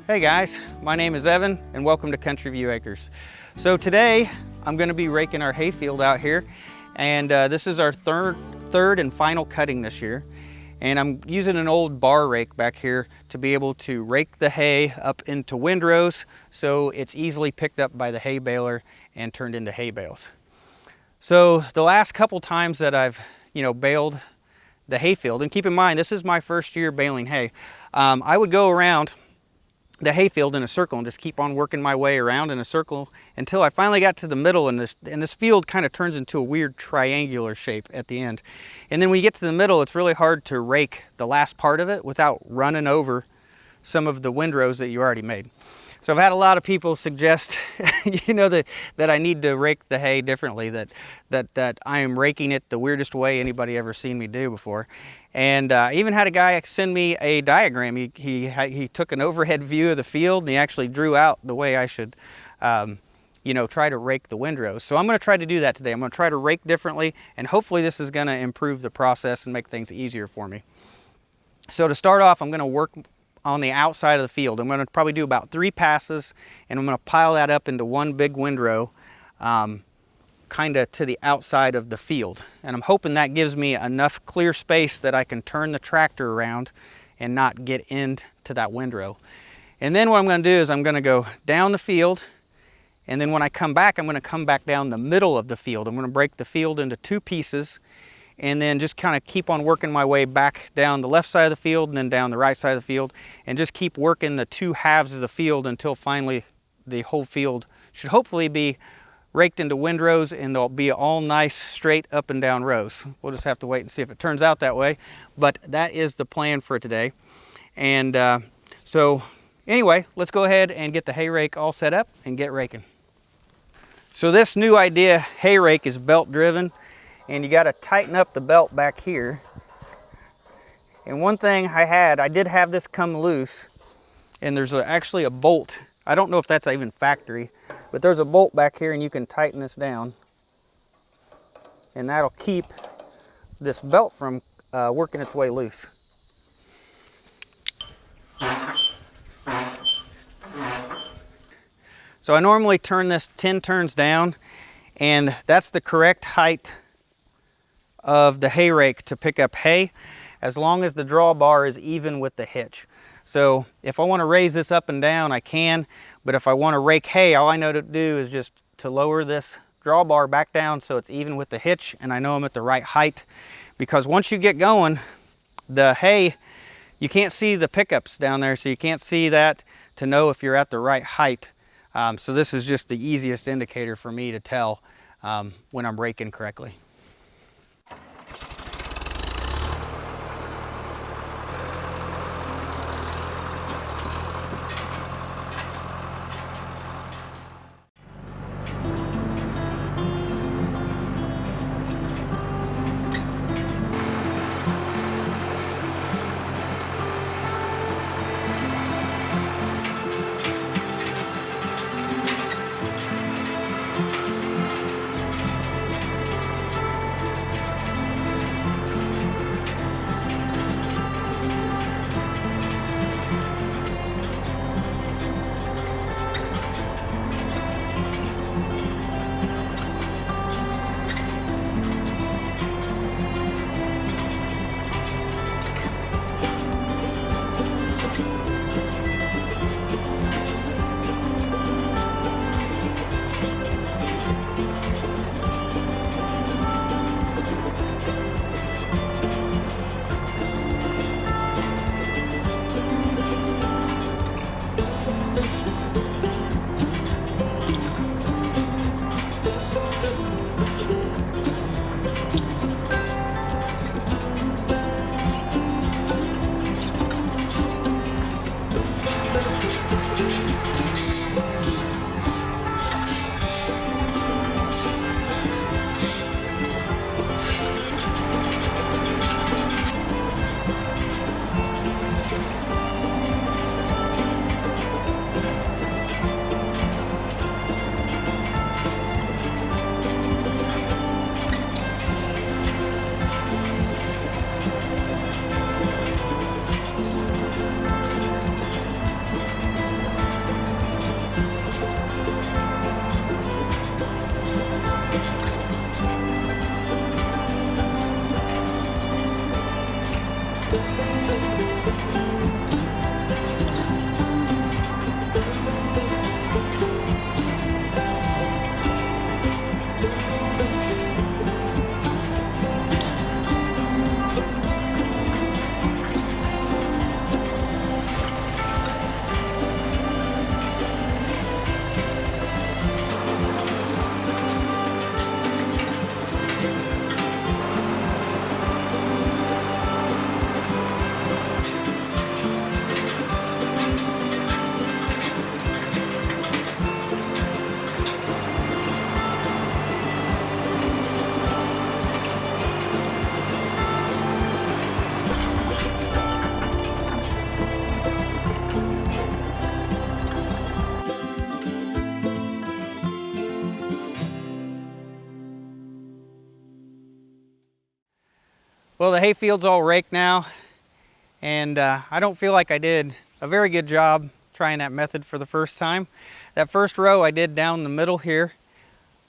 Hey guys, my name is Evan and welcome to Country View Acres. So today I'm going to be raking our hay field out here, and this is our third and final cutting this year. And I'm using an old bar rake back here to be able to rake the hay up into windrows so it's easily picked up by the hay baler and turned into hay bales. So the last couple times that I've baled the hay field, and keep in mind this is my first year baling hay, I would go around the hayfield in a circle and just keep on working my way around in a circle until I finally got to the middle, and this field kind of turns into a weird triangular shape at the end. And then when you get to the middle, it's really hard to rake the last part of it without running over some of the windrows that you already made. So I've had a lot of people suggest that I need to rake the hay differently, that I am raking it the weirdest way anybody ever seen me do before. And I even had a guy send me a diagram. He took an overhead view of the field and he actually drew out the way I should try to rake the windrows. So I'm going to try to do that today. I'm going to try to rake differently, and hopefully this is going to improve the process and make things easier for me. So to start off, I'm going to work on the outside of the field. I'm going to probably do about 3 passes, and I'm going to pile that up into one big windrow kind of to the outside of the field. And I'm hoping that gives me enough clear space that I can turn the tractor around and not get into that windrow. And then what I'm going to do is I'm going to go down the field, and then when I come back, I'm going to come back down the middle of the field. I'm going to break the field into 2 pieces, and then just kind of keep on working my way back down the left side of the field and then down the right side of the field, and just keep working the 2 halves of the field until finally the whole field should hopefully be raked into windrows, and they'll be all nice straight up and down rows. We'll just have to wait and see if it turns out that way, but that is the plan for today. And so anyway, let's go ahead and get the hay rake all set up and get raking. So this new idea hay rake is belt driven, and you got to tighten up the belt back here. And one thing I did have this come loose, and there's actually a bolt. I don't know if that's even factory, but there's a bolt back here, and you can tighten this down, and that'll keep this belt from working its way loose. So I normally turn this 10 turns down, and that's the correct height of the hay rake to pick up hay, as long as the drawbar is even with the hitch. So if I want to raise this up and down, I can, but if I want to rake hay, all I know to do is just to lower this drawbar back down so it's even with the hitch, and I know I'm at the right height. Because once you get going, the hay, you can't see the pickups down there, so you can't see that to know if you're at the right height. So this is just the easiest indicator for me to tell when I'm raking correctly. Well, the hay field's all raked now, and I don't feel like I did a very good job trying that method for the first time. That first row I did down the middle here,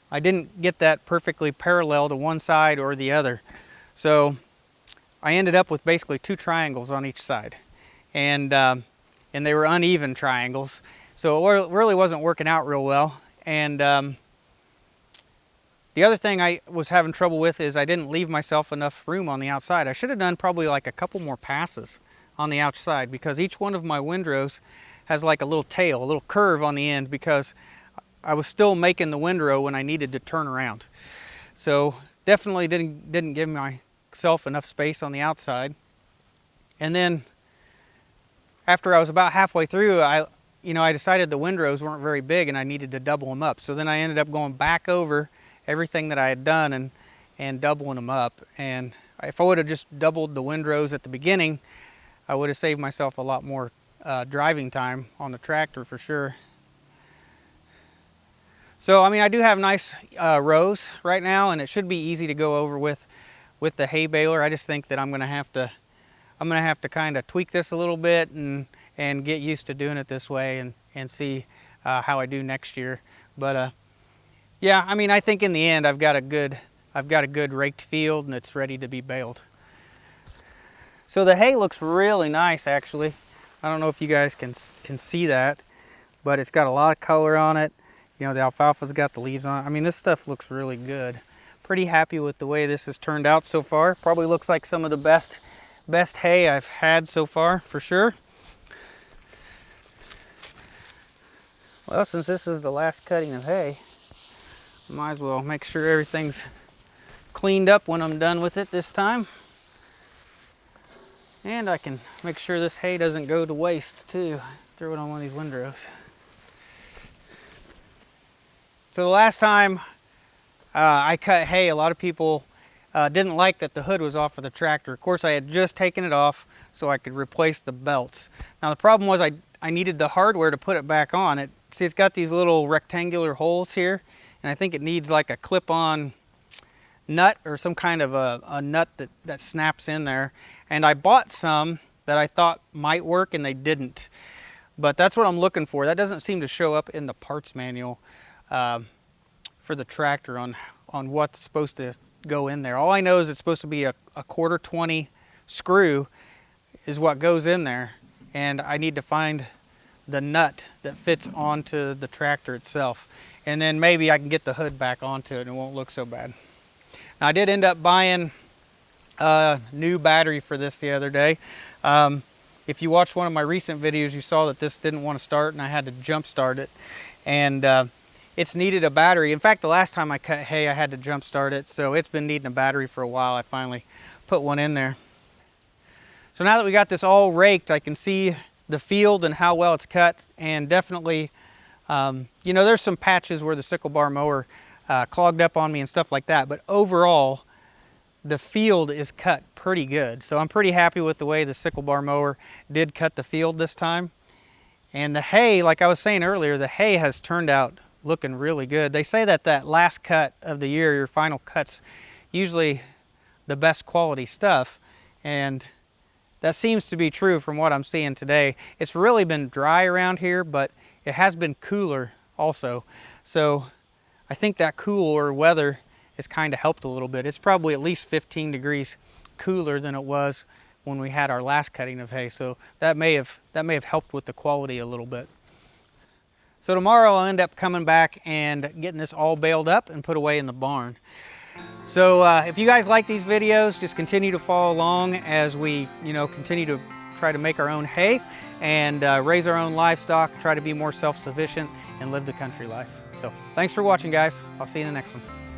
I didn't get that perfectly parallel to one side or the other. So I ended up with basically 2 triangles on each side. And they were uneven triangles. So it really wasn't working out real well. And the other thing I was having trouble with is I didn't leave myself enough room on the outside. I should have done probably like a couple more passes on the outside, because each one of my windrows has like a little tail, a little curve on the end, because I was still making the windrow when I needed to turn around. So definitely didn't give myself enough space on the outside. And then after I was about halfway through, I decided the windrows weren't very big and I needed to double them up. So then I ended up going back over everything that I had done and doubling them up. And if I would have just doubled the windrows at the beginning, I would have saved myself a lot more driving time on the tractor for sure. So I mean, I do have nice rows right now, and it should be easy to go over with the hay baler. I just think that I'm gonna have to kind of tweak this a little bit and get used to doing it this way and see how I do next year. But yeah, I mean, I think in the end I've got a good raked field and it's ready to be baled. So the hay looks really nice, actually. I don't know if you guys can see that, but it's got a lot of color on it. You know, the alfalfa's got the leaves on it. I mean, this stuff looks really good. Pretty happy with the way this has turned out so far. Probably looks like some of the best hay I've had so far, for sure. Well, since this is the last cutting of hay, might as well make sure everything's cleaned up when I'm done with it this time. And I can make sure this hay doesn't go to waste too. Throw it on one of these windrows. So the last time I cut hay, a lot of people didn't like that the hood was off of the tractor. Of course, I had just taken it off so I could replace the belts. Now the problem was I needed the hardware to put it back on. See, it's got these little rectangular holes here, and I think it needs like a clip-on nut or some kind of a nut that snaps in there. And I bought some that I thought might work, and they didn't. But that's what I'm looking for. That doesn't seem to show up in the parts manual for the tractor on what's supposed to go in there. All I know is it's supposed to be a 1/4-20 screw is what goes in there, and I need to find the nut that fits onto the tractor itself, and then maybe I can get the hood back onto it and it won't look so bad. Now, I did end up buying a new battery for this the other day. If you watched one of my recent videos, you saw that this didn't want to start and I had to jump start it, and it's needed a battery. In fact, the last time I cut hay, I had to jump start it, so it's been needing a battery for a while. I finally put one in there. So now that we got this all raked, I can see the field and how well it's cut, and definitely, you know, there's some patches where the sickle bar mower clogged up on me and stuff like that, but overall, the field is cut pretty good. So I'm pretty happy with the way the sickle bar mower did cut the field this time. And the hay, like I was saying earlier, the hay has turned out looking really good. They say that last cut of the year, your final cut's usually the best quality stuff, and that seems to be true from what I'm seeing today. It's really been dry around here, but it has been cooler also. So I think that cooler weather has kind of helped a little bit. It's probably at least 15 degrees cooler than it was when we had our last cutting of hay. So that may have helped with the quality a little bit. So tomorrow I'll end up coming back and getting this all baled up and put away in the barn. So if you guys like these videos, just continue to follow along as we, continue to try to make our own hay and raise our own livestock, try to be more self-sufficient and live the country life. So thanks for watching, guys. I'll see you in the next one.